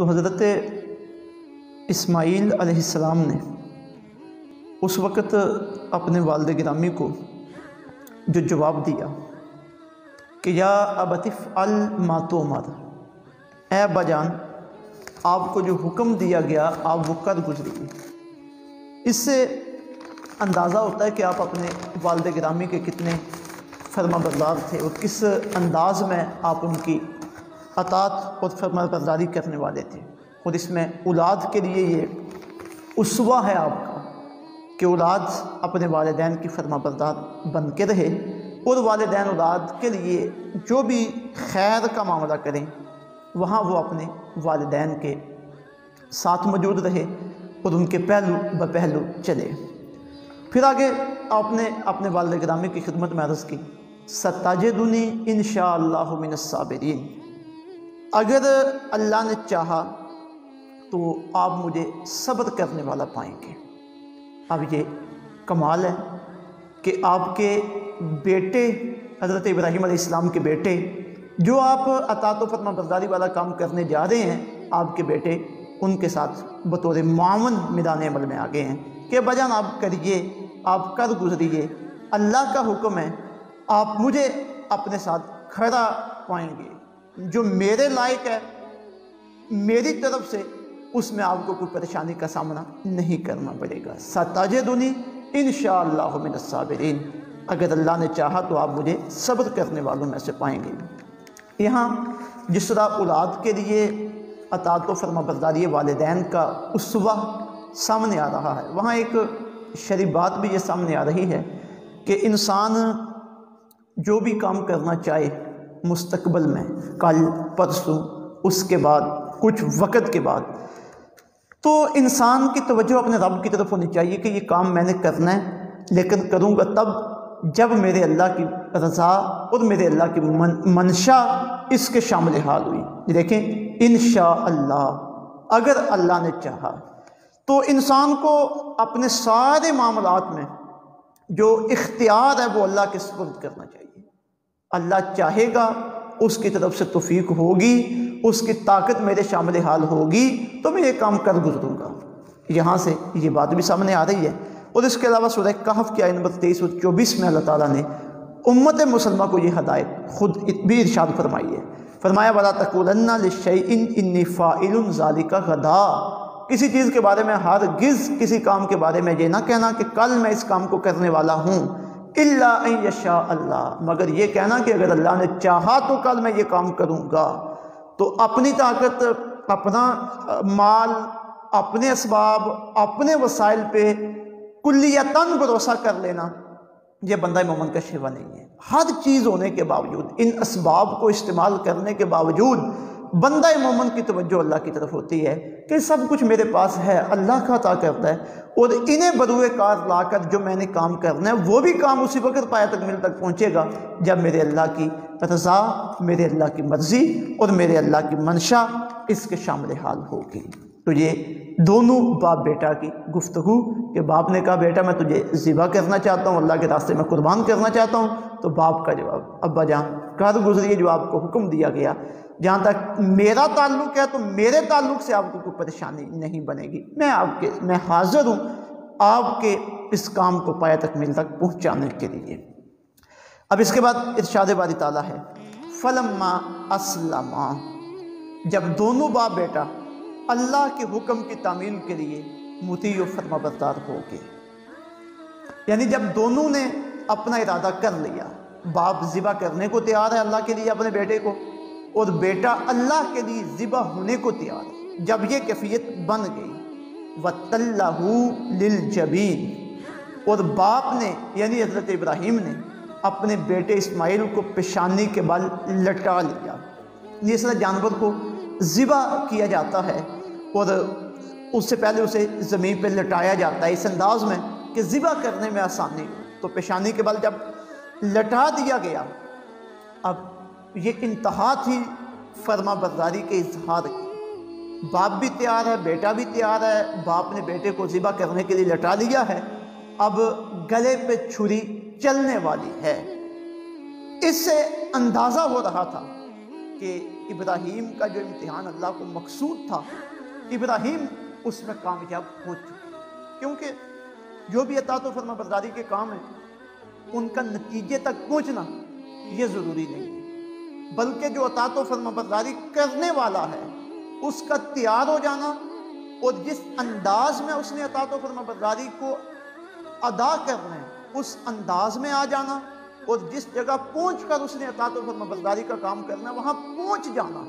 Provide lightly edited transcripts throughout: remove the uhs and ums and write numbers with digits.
تو حضرت اسماعیل علیہ السلام نے اس وقت اپنے والد گرامی کو جو جواب دیا کہ یا ابت افعل ما تؤمر، اے ابا جان آپ کو جو حکم دیا گیا آپ وہ کر گزریے۔ اس سے اندازہ ہوتا ہے کہ آپ اپنے والد گرامی کے کتنے فرما بردار تھے اور کس انداز میں آپ ان کی اطاعت اور فرما برداری کرنے والے تھے۔ اور اس میں اولاد کے لیے یہ اسوہ ہے آپ کا کہ اولاد اپنے والدین کی فرما بردار بن کے رہے، اور والدین اولاد کے لیے جو بھی خیر کا معاملہ کریں وہاں وہ اپنے والدین کے ساتھ موجود رہے اور ان کے پہلو بپہلو چلے۔ پھر آگے آپ نے اپنے والد گرامی کی خدمت میں عرض کی ستجدنی انشاءاللہ من الصابرین، اگر اللہ نے چاہا تو آپ مجھے صبر کرنے والا پائیں گے۔ اب یہ کمال ہے کہ آپ کے بیٹے حضرت ابراہیم علیہ السلام کے بیٹے جو آپ اطاعت و فرما برداری والا کام کرنے جا رہے ہیں، آپ کے بیٹے ان کے ساتھ بطور معاون میدان عمل میں آگے ہیں کہ بجان آپ کریے، آپ کر گزریے، اللہ کا حکم ہے، آپ مجھے اپنے ساتھ کھڑا پائیں گے، جو میرے لائق ہے میری طرف سے اس میں آپ کو کوئی پریشانی کا سامنا نہیں کرنا پڑے گا۔ ستجدنی انشاءاللہ من الصابرین، اگر اللہ نے چاہا تو آپ مجھے صبر کرنے والوں میں سے پائیں گے۔ یہاں جس طرح اولاد کے لیے اطاعت و فرما برداری والدین کا اسوہ سامنے آ رہا ہے، وہاں ایک شرعی بات بھی یہ سامنے آ رہی ہے کہ انسان جو بھی کام کرنا چاہے مستقبل میں، کل پرسوں، اس کے بعد کچھ وقت کے بعد، تو انسان کی توجہ اپنے رب کی طرف ہونی چاہیے کہ یہ کام میں نے کرنا ہے، لیکن کروں گا تب جب میرے اللہ کی رضا اور میرے اللہ کی منشا اس کے شامل حال ہوئی۔ دیکھیں انشاءاللہ، اگر اللہ نے چاہا تو انسان کو اپنے سارے معاملات میں جو اختیار ہے وہ اللہ کے سپرد کرنا چاہیے۔ اللہ چاہے گا، اس کی طرف سے توفیق ہوگی، اس کی طاقت میرے شامل حال ہوگی تو میں یہ کام کر گزروں گا۔ یہاں سے یہ بات بھی سامنے آ رہی ہے۔ اور اس کے علاوہ سورہ کہف کی آیت نمبر 23 اور 24 میں اللہ تعالیٰ نے امت مسلمہ کو یہ ہدایت خود بھی ارشاد فرمائی ہے۔ فرمایا وَلَا تَقُولَنَّ لِشَيْءٍ إِنِّي فَاعِلٌ ذَلِكَ غَدًا، کسی چیز کے بارے میں ہرگز کسی کام کے بارے میں یہ نہ کہنا کہ کل میں اس کام کو کرنے والا ہوں، إِلَّا أَن يَشَاءَ اللَّهُ، مگر یہ کہنا کہ اگر اللہ نے چاہا تو کل میں یہ کام کروں گا۔ تو اپنی طاقت، اپنا مال، اپنے اسباب، اپنے وسائل پہ کلیتاً بھروسہ کر لینا یہ بندہ مومن کا شیوہ نہیں ہے۔ ہر چیز ہونے کے باوجود، ان اسباب کو استعمال کرنے کے باوجود بندہ مومن کی توجہ اللہ کی طرف ہوتی ہے کہ سب کچھ میرے پاس ہے، اللہ کا عطا کرتا ہے، اور انہیں بروئے کار لا کر جو میں نے کام کرنا ہے وہ بھی کام اسی وقت پایا تک تک پہنچے گا جب میرے اللہ کی رضا، میرے اللہ کی مرضی اور میرے اللہ کی منشا اس کے شامل حال ہوگی۔ تو یہ دونوں باپ بیٹا کی گفتگو کہ باپ نے کہا بیٹا میں تجھے ذبح کرنا چاہتا ہوں، اللہ کے راستے میں قربان کرنا چاہتا ہوں، تو باپ کا جواب ابا جان کر گزریے جو آپ کو حکم دیا گیا، جہاں تک میرا تعلق ہے تو میرے تعلق سے آپ کو کوئی پریشانی نہیں بنے گی، میں حاضر ہوں آپ کے اس کام کو پایا تکمیل تک پہنچانے کے لیے۔ اب اس کے بعد ارشاد باری تعالیٰ ہے فَلَمَّا أَسْلَمَا، جب دونوں باپ بیٹا اللہ کے حکم کی تعمیل کے لیے مطیع و فرما بردار ہو گئے، یعنی جب دونوں نے اپنا ارادہ کر لیا، باپ ذبح کرنے کو تیار ہے اللہ کے لیے اپنے بیٹے کو، اور بیٹا اللہ کے لیے ذبح ہونے کو تیار ہے، جب یہ کیفیت بن گئی وَتَلَّهُ لِلْجَبِينِ، اور باپ نے یعنی حضرت ابراہیم نے اپنے بیٹے اسماعیل کو پیشانی کے بل لٹا لیا۔ اس طرح جانور کو ذبح کیا جاتا ہے اور اس سے پہلے اسے زمین پہ لٹایا جاتا ہے اس انداز میں کہ ذبح کرنے میں آسانی ہو، تو پیشانی کے بل جب لٹا دیا گیا، اب یہ انتہا تھی فرما برداری کے اظہار کی، باپ بھی تیار ہے، بیٹا بھی تیار ہے، باپ نے بیٹے کو ذبح کرنے کے لیے لٹا لیا ہے، اب گلے پہ چھری چلنے والی ہے۔ اس سے اندازہ ہو رہا تھا کہ ابراہیم کا جو امتحان اللہ کو مقصود تھا، ابراہیم اس میں کامیاب ہو چکے، کیونکہ جو بھی اطاعت و فرما برداری کے کام ہیں ان کا نتیجے تک پہنچنا یہ ضروری نہیں ہے، بلکہ جو اطاعت و فرما برداری کرنے والا ہے اس کا تیار ہو جانا اور جس انداز میں اس نے اطاعت و فرما برداری کو ادا کرنا ہے اس انداز میں آ جانا، اور جس جگہ پہنچ کر اس نے اطاعت و فرما برداری کا کام کرنا ہے وہاں پہنچ جانا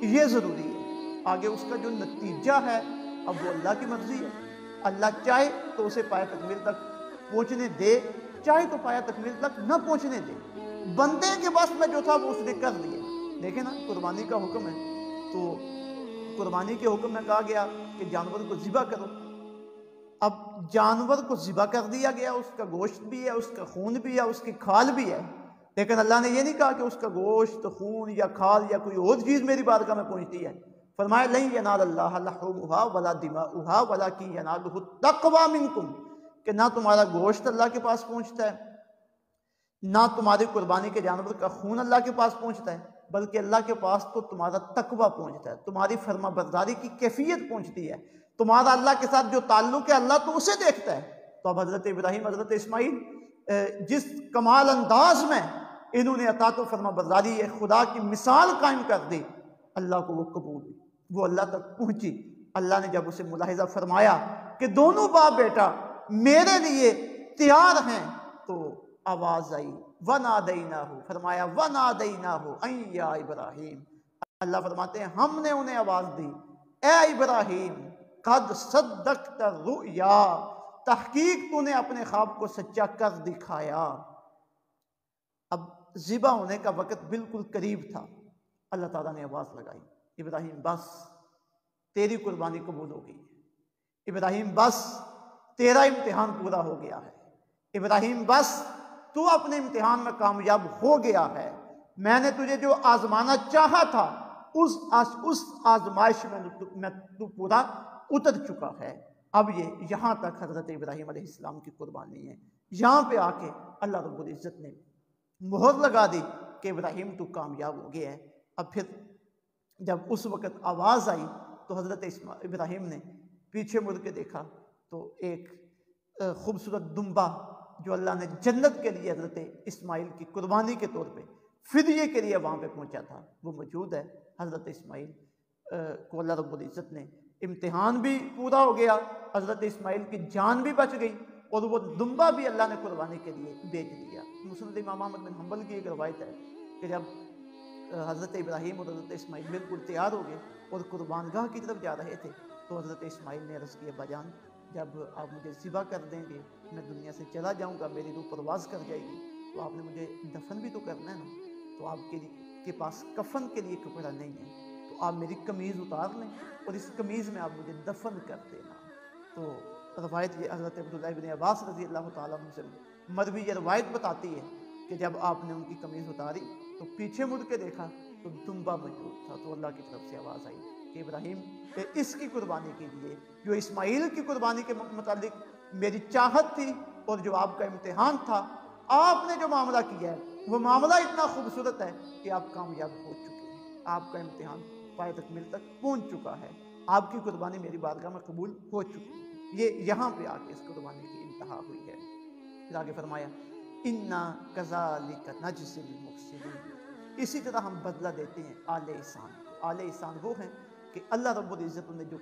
یہ ضروری ہے۔ آگے اس کا جو نتیجہ ہے اب وہ اللہ کی مرضی ہے، اللہ چاہے تو اسے پایہ تکمیل تک پہنچنے دے، چاہے تو پایہ تکمیل تک نہ پہنچنے دے۔ بندے کے بس میں جو تھا وہ اس نے کر لیا۔ دیکھیں نا، قربانی کا حکم ہے تو قربانی کے حکم میں کہا گیا کہ جانور کو ذبح کرو۔ اب جانور کو ذبح کر دیا گیا، اس کا گوشت بھی ہے، اس کا خون بھی ہے، اس کی کھال بھی ہے، لیکن اللہ نے یہ نہیں کہا کہ اس کا گوشت، خون یا کھال یا کوئی اور چیز میری بارگاہ میں پہنچتی ہے۔ فرمایا لن ینال اللہ لحومها ولا دماؤها ولکن ینالہ التقوی منکم، کہ نہ تمہارا گوشت اللہ کے پاس پہنچتا ہے، نہ تمہاری قربانی کے جانور کا خون اللہ کے پاس پہنچتا ہے، بلکہ اللہ کے پاس تو تمہارا تقوی پہنچتا ہے، تمہاری فرما برداری کی کیفیت پہنچتی ہے، تمہارا اللہ کے ساتھ جو تعلق ہے اللہ تو اسے دیکھتا ہے۔ تو اب حضرت ابراہیم، حضرت اسماعیل جس کمال انداز میں انہوں نے اطاعت و فرما برداری خدا کی مثال قائم کر دی، اللہ کو وہ قبول ہوئی، وہ اللہ تک پہنچی۔ اللہ نے جب اسے ملاحظہ فرمایا کہ دونوں باپ بیٹا میرے لیے تیار ہیں تو آواز آئی وَنَادَيْنَاهُ، فرمایا وَنَادَيْنَاهُ أَن يَا ابراہیم، اللہ فرماتے ہیں ہم نے انہیں آواز دی، اے ابراہیم قد صدقت الرؤیا، تحقیق تو نے اپنے خواب کو سچا کر دکھایا۔ اب ذبح ہونے کا وقت بالکل قریب تھا، اللہ تعالیٰ نے آواز لگائی ابراہیم بس تیری قربانی قبول ہو گئی ہے، ابراہیم بس تیرا امتحان پورا ہو گیا ہے، ابراہیم بس تو اپنے امتحان میں کامیاب ہو گیا ہے، میں نے تجھے جو آزمانا چاہا تھا اس آزمائش میں تو پورا اتر چکا ہے۔ اب یہ یہاں تک حضرت ابراہیم علیہ السلام کی قربانی ہے، یہاں پہ آ کے اللہ رب العزت نے مہر لگا دی کہ ابراہیم تو کامیاب ہو گیا ہے۔ اب پھر جب اس وقت آواز آئی تو حضرت ابراہیم نے پیچھے مڑ کے دیکھا تو ایک خوبصورت دمبا جو اللہ نے جنت کے لیے حضرت اسماعیل کی قربانی کے طور پہ فدیے کے لیے وہاں پہ پہنچا تھا وہ موجود ہے۔ حضرت اسماعیل کو اللہ رب العزت نے امتحان بھی پورا ہو گیا، حضرت اسماعیل کی جان بھی بچ گئی اور وہ دمبا بھی اللہ نے قربانی کے لیے بیچ دیا۔ مسند امام احمد بن حنبل کی ایک روایت ہے کہ جب حضرت ابراہیم اور حضرت اسماعیل بالکل تیار ہو گئے اور قربان گاہ کی طرف جا رہے تھے تو حضرت اسماعیل نے عرض کیا بجان جب آپ مجھے ذبح کر دیں گے میں دنیا سے چلا جاؤں گا، میری روح پرواز کر جائے گی، تو آپ نے مجھے دفن بھی تو کرنا ہے نا، تو آپ کے پاس کفن کے لیے کپڑا نہیں ہے تو آپ میری قمیض اتار لیں اور اس قمیض میں آپ مجھے دفن کر دینا۔ تو روایت یہ حضرت عبداللہ بن عباس رضی اللہ تعالیٰ عنہ سے مروی یہ روایت بتاتی ہے کہ جب آپ نے ان کی قمیض اتاری تو پیچھے مڑ کے دیکھا تو دمبا موجود تھا، تو اللہ کی طرف سے آواز آئی کہ ابراہیم اس کی قربانی کے لیے جو اسماعیل کی قربانی کے متعلق میری چاہت تھی اور جو آپ کا امتحان تھا، آپ نے جو معاملہ کیا ہے وہ معاملہ اتنا خوبصورت ہے کہ آپ کامیاب ہو چکے ہیں، آپ کا امتحان پایہ تکمیل تک پہنچ چکا ہے، آپ کی قربانی میری بارگاہ میں قبول ہو چکی ہے۔ یہ یہاں پہ آ کے اس قربانی کی انتہا ہوئی ہے۔ پھر آگے فرمایا اِنَّا كَذَلِكَ نَجْزِي الْمُحْسِنِينَ، اسی طرح ہم بدلہ دیتے ہیں آل احسان کو۔ آل احسان وہ ہیں کہ اللہ رب العزت نے جو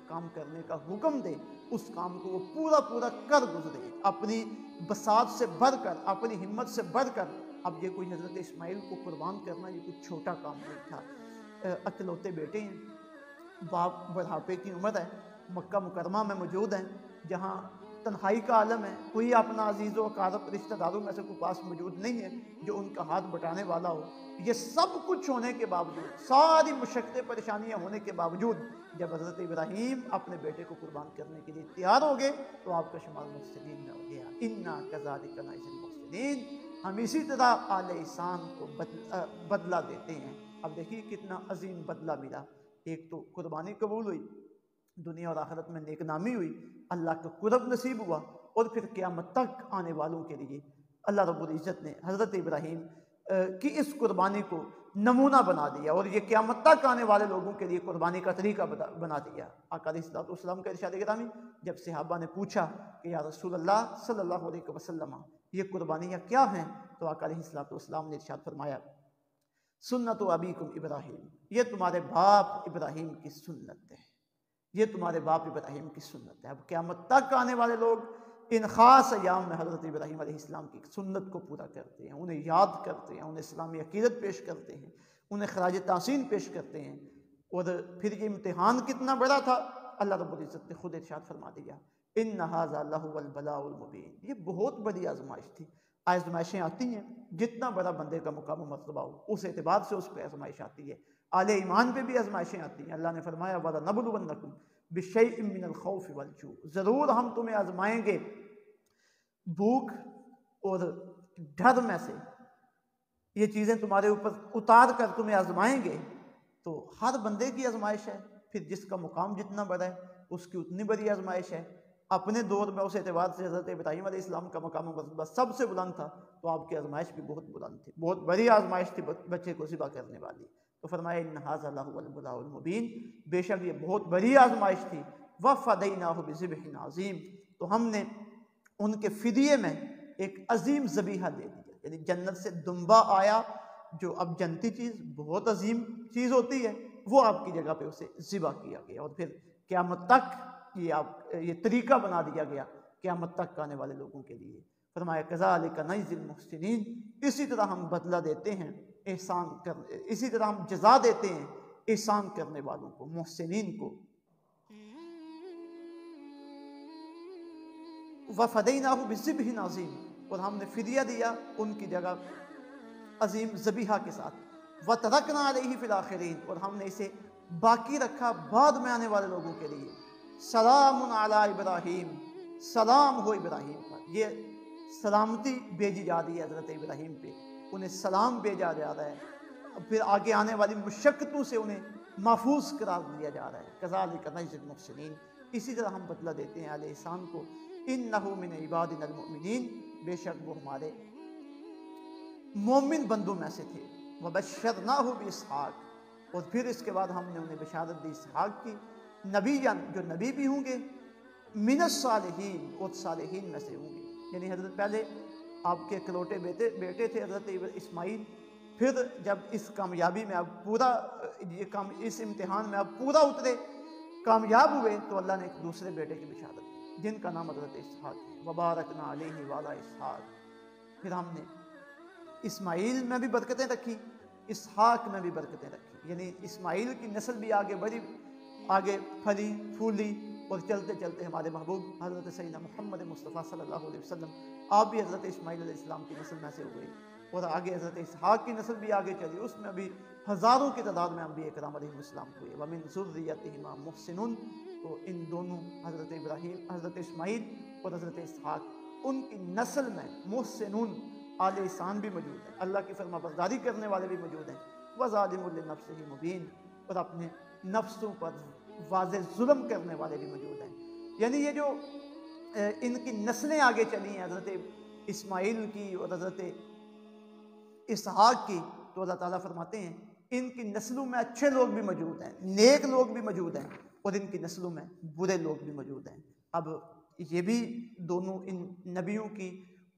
کام کرنے کا حکم دے اس کام کو وہ پورا پورا کر گزرے، اپنی بساط سے بڑھ کر، اپنی ہمت سے بڑھ کر۔ اب یہ کوئی حضرت اسماعیل کو قربان کرنا یہ کوئی چھوٹا کام نہیں تھا، اکلوتے بیٹے ہیں، باپ بڑھاپے کی عمر ہے، مکہ مکرمہ میں موجود ہیں جہاں تنہائی کا عالم ہے، کوئی اپنا عزیز و اقارب رشتہ داروں میں سے کوئی پاس موجود نہیں ہے جو ان کا ہاتھ بٹانے والا ہو۔ یہ سب کچھ ہونے کے باوجود، ساری مشقتیں پریشانیاں ہونے کے باوجود جب حضرت ابراہیم اپنے بیٹے کو قربان کرنے کے لیے تیار ہو گئے تو آپ کا شمار محسنین میں ہو گیا۔ اِنَّا كَذَلِكَ نَجْزِي الْمُحْسِنِينَ، ہم اسی طرح آل احسان کو بدلہ دیتے ہیں۔ اب دیکھیے کتنا عظیم بدلہ ملا، ایک تو قربانی قبول ہوئی، دنیا اور آخرت میں نیک نامی ہوئی، اللہ کا قرب نصیب ہوا، اور پھر قیامت تک آنے والوں کے لیے اللہ رب العزت نے حضرت ابراہیم کی اس قربانی کو نمونہ بنا دیا اور یہ قیامت تک آنے والے لوگوں کے لیے قربانی کا طریقہ بنا دیا۔ آقا علیہ الصلوۃ والسلام کا ارشاد گرامی، جب صحابہ نے پوچھا کہ یا رسول اللہ صلی اللہ علیہ وسلم یہ قربانیاں کیا ہیں، تو آقا علیہ الصلوۃ والسلام نے ارشاد فرمایا سنت ابیکم ابراہیم، یہ تمہارے باپ ابراہیم کی سنت ہے، یہ تمہارے باپ ابراہیم کی سنت ہے۔ اب قیامت تک آنے والے لوگ ان خاص ایام میں حضرت ابراہیم علیہ السلام کی سنت کو پورا کرتے ہیں، انہیں یاد کرتے ہیں، انہیں اسلامی عقیدت پیش کرتے ہیں، انہیں خراج تحسین پیش کرتے ہیں۔ اور پھر یہ امتحان کتنا بڑا تھا، اللہ رب العزت نے خود ارشاد فرما دیا ان ھذا لہو البلاء المبین، یہ بہت بڑی آزمائش تھی۔ آزمائشیں آتی ہیں، جتنا بڑا بندے کا مقام و مرتبہ ہو اس اعتبار سے اس پہ آزمائش آتی ہے۔ اہل ایمان پہ بھی آزمائشیں آتی ہیں۔ اللہ نے فرمایا وَلَنَبْلُوَنَّکُمْ بِشَیْءٍ مِّنَ الْخَوْفِ وَالْجُوعِ، ضرور ہم تمہیں آزمائیں گے بھوک اور ڈر میں سے، یہ چیزیں تمہارے اوپر اتار کر تمہیں آزمائیں گے۔ تو ہر بندے کی آزمائش ہے، پھر جس کا مقام جتنا بڑا ہے اس کی اتنی بڑی آزمائش ہے۔ اپنے دور میں اس اعتبار سے حضرت ابراہیم علیہ السلام کا مقام و مرتبہ سب سے بلند تھا، تو آپ کی آزمائش بھی بہت بلند تھی، بہت بڑی آزمائش تھی بچے کو ذبح کرنے والی۔ تو فرمایا ان ھذا لہو البلاء المبین، بے شک یہ بہت بڑی آزمائش تھی۔ وَفَدَيْنَاهُ بِذِبْحٍ عَظِيمٍ، تو ہم نے ان کے فدیے میں ایک عظیم ذبیحہ دے دیا، یعنی جنت سے دمبا آیا، جو اب جنتی چیز بہت عظیم چیز ہوتی ہے، وہ آپ کی جگہ پہ اسے ذبح کیا گیا، اور پھر قیامت تک یہ طریقہ بنا دیا گیا قیامت تک آنے والے لوگوں کے لیے۔ فرمایا کذالک نجزی المحسنین، اسی طرح ہم بدلہ دیتے ہیں اسی طرح ہم جزا دیتے ہیں احسان کرنے والوں کو، محسنین کو۔ وَفَدَيْنَاهُ بِذِبْحٍ عَظِيمٍ، اور ہم نے فدیہ دیا ان کی جگہ عظیم ذبیحہ کے ساتھ۔ وَتَرَكْنَا عَلَيْهِ فِي الْآخِرِينَ، اور ہم نے اسے باقی رکھا بعد میں آنے والے لوگوں کے لیے۔ سلام علی ابراہیم، سلام ہو ابراہیم پر، یہ سلامتی بھیجی جا رہی ہے حضرت ابراہیم پہ، انہیں سلام بھیجا جا رہا ہے، پھر آگے آنے والی مشقتوں سے انہیں محفوظ قرار دیا جا رہا ہے۔ کذالک نجزی المحسنین، اسی طرح ہم بدلہ دیتے ہیں اہل احسان کو۔ انہ من عبادنا المؤمنین، بے شک وہ ہمارے مومن بندوں میں سے تھے۔ وبشرناہ باسحاق، اور پھر اس کے بعد ہم نے انہیں بشارت دی اسحاق کی، نبیًا، جو نبی بھی ہوں گے، من الصالحین، اور صالحین میں سے ہوں گے۔ یعنی حضرت پہلے آپ کے اکلوتے بیٹے تھے حضرت اسماعیل، پھر جب اس کامیابی میں اب پورا اس امتحان میں اب پورا اترے، کامیاب ہوئے، تو اللہ نے ایک دوسرے بیٹے کی بشارت دی جن کا نام حضرت اسحاق ہے۔ وبارکنا علیہ وعلی اسحاق، پھر ہم نے اسماعیل میں بھی برکتیں رکھی، اسحاق میں بھی برکتیں رکھی، یعنی اسماعیل کی نسل بھی آگے بڑھی، آگے پھلی پھولی، اور چلتے چلتے ہمارے محبوب حضرت سیدنا محمد مصطفیٰ صلی اللہ علیہ وسلم آپ بھی حضرت اسماعیل علیہ السلام کی نسل میں سے ہوئے، اور آگے حضرت اسحاق کی نسل بھی آگے چلی، اس میں بھی ہزاروں کی تعداد میں انبیاء کرام علیہ السلام ہوئے۔ وَمِن ذُرِّيَّتِهِمَا مُحْسِنٌ، تو ان دونوں حضرت ابراہیم، حضرت اسماعیل اور حضرت اسحاق، ان کی نسل میں محسنون، اہل احسان بھی موجود ہیں، اللہ کی فرما برداری کرنے والے بھی موجود ہیں۔ وَظَالِمٌ لِّنَفْسِهِ مُبِينٌ، اور اپنے نفسوں پر واضح ظلم کرنے والے بھی موجود ہیں۔ یعنی یہ جو ان کی نسلیں آگے چلی ہیں حضرت اسماعیل کی اور حضرت اسحاق کی، تو اللہ تعالیٰ فرماتے ہیں ان کی نسلوں میں اچھے لوگ بھی موجود ہیں، نیک لوگ بھی موجود ہیں، اور ان کی نسلوں میں برے لوگ بھی موجود ہیں۔ اب یہ بھی دونوں ان نبیوں کی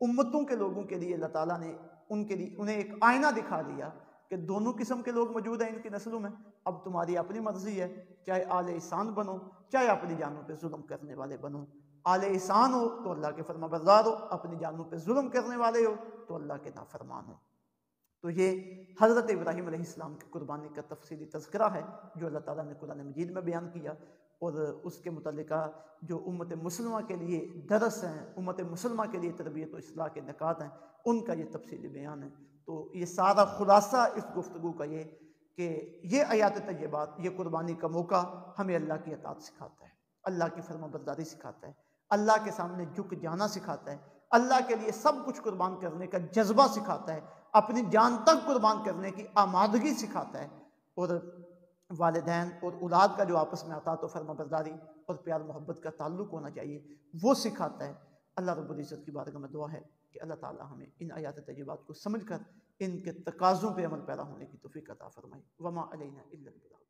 امتوں کے لوگوں کے لیے اللہ تعالیٰ نے انہیں ایک آئینہ دکھا دیا کہ دونوں قسم کے لوگ موجود ہیں ان کی نسلوں میں۔ اب تمہاری اپنی مرضی ہے، چاہے اہل احسان بنو، چاہے اپنی جانوں پہ ظلم کرنے والے بنو۔ اہل احسان ہو تو اللہ کے فرما بردار ہو، اپنی جانوں پہ ظلم کرنے والے ہو تو اللہ کے نافرمان ہو۔ تو یہ حضرت ابراہیم علیہ السلام کی قربانی کا تفصیلی تذکرہ ہے جو اللہ تعالیٰ نے قرآن مجید میں بیان کیا، اور اس کے متعلقہ جو امت مسلمہ کے لیے درس ہیں، امت مسلمہ کے لیے تربیت و اصلاح کے نکات ہیں، ان کا یہ تفصیلی بیان ہے۔ تو یہ سارا خلاصہ اس گفتگو کا یہ کہ یہ آیات طیبات، یہ قربانی کا موقع ہمیں اللہ کی اطاعت سکھاتا ہے، اللہ کی فرما برداری سکھاتا ہے، اللہ کے سامنے جھک جانا سکھاتا ہے، اللہ کے لیے سب کچھ قربان کرنے کا جذبہ سکھاتا ہے، اپنی جان تک قربان کرنے کی آمادگی سکھاتا ہے، اور والدین اور اولاد کا جو آپس میں اطاعت و فرما برداری اور پیار محبت کا تعلق ہونا چاہیے وہ سکھاتا ہے۔ اللہ رب العزت کی بارگاہ میں دعا ہے کہ اللہ تعالی ہمیں ان آیات طیبات کو سمجھ کر ان کے تقاضوں پہ عمل پیدا ہونے کی توفیق عطا فرمائے۔ وما علینا الا البلاغ۔